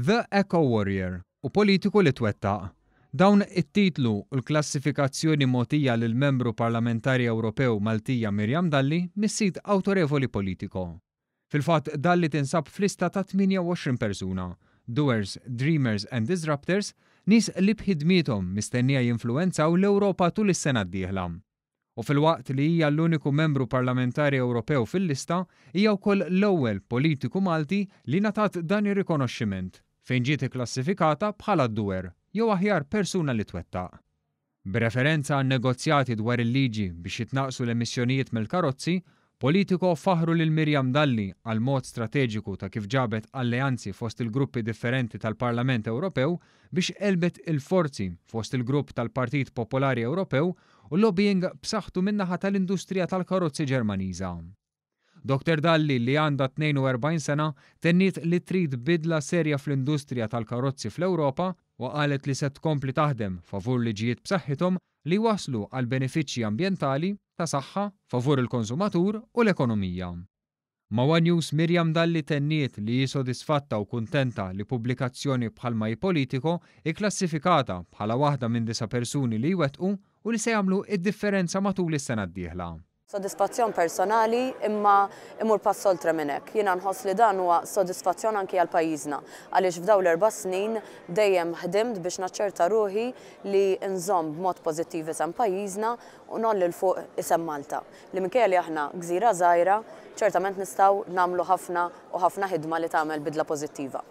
The Eco Warrior u Politico li twettaq. Dawn it-titlu u l-klassifikazzjoni mogħtija lill-membru parlamentari Ewropew Maltija Miriam Dalli mis-sit Awtorevoli Politico. Fil-fatt Dalli tinsab f'lista ta' 28 persuna, doers, dreamers and disruptors, nies li b'ħidmietom mistennija jinfluwenzaw l-Ewropa tul is-sena d-dieħla. U fil-waqt li hija l-uniku membru parlamentari Ewropew fil-lista, hija wkoll l-ewwel politiku Malti li ngħatat dan ir-rikonoxximent fejn ġiet ikklassifikata bħala doer jew aħjar persuna li twettaq. B'referenza għan negozjati dwar il-liġi biex jitnaqsu l-emissjonijiet mill-karozzi, Politico faħru lil Miriam Dalli għal mod strateġiku ta' kif ġabet alleanzi fost il-gruppi differenti tal-Parlament Ewropew biex elbet il-forzi fost il-grupp tal-Partit Popolari Ewropew u lobbying b'saħħtu min-naħa tal-industrija tal-karozzi Ġermaniża. Dr. Dalli li għandha 42 sena tenniet li trid bidla serja fl-industrija tal-karozzi fl-Ewropa u qalet li se tkompli taħdem favur liġijiet b'saħħithom li waslu għal benefiċċji ambjentali, ta' saħħa, favur il-konsumatur u l-ekonomija. Ma' One News Miriam Dalli tenniet li jisodisfatta u kuntenta li pubblikazzjoni bħalma Politico ikklassifikata bħala waħda minn 9 persuni li jwettqu u li se jagħmlu id-differenza matul is-sena d-dieħla. Sodisfazzjon personali imma imur pass oltre minn hekk. Jiena nħoss li dan huwa sodisfazzjon anke għal pajjiżna għaliex f'dawn l-4 snin dejjem ħdimt biex naċċerta ruħi li nżomm b'mod pożittiv isem pajjiżna u nolli l fuq isem Malta. Li minkejja li aħna gżira żgħira, ċertament nistgħu nagħmlu ħafna u ħafna ħidma li tagħmel bidla pożittiva.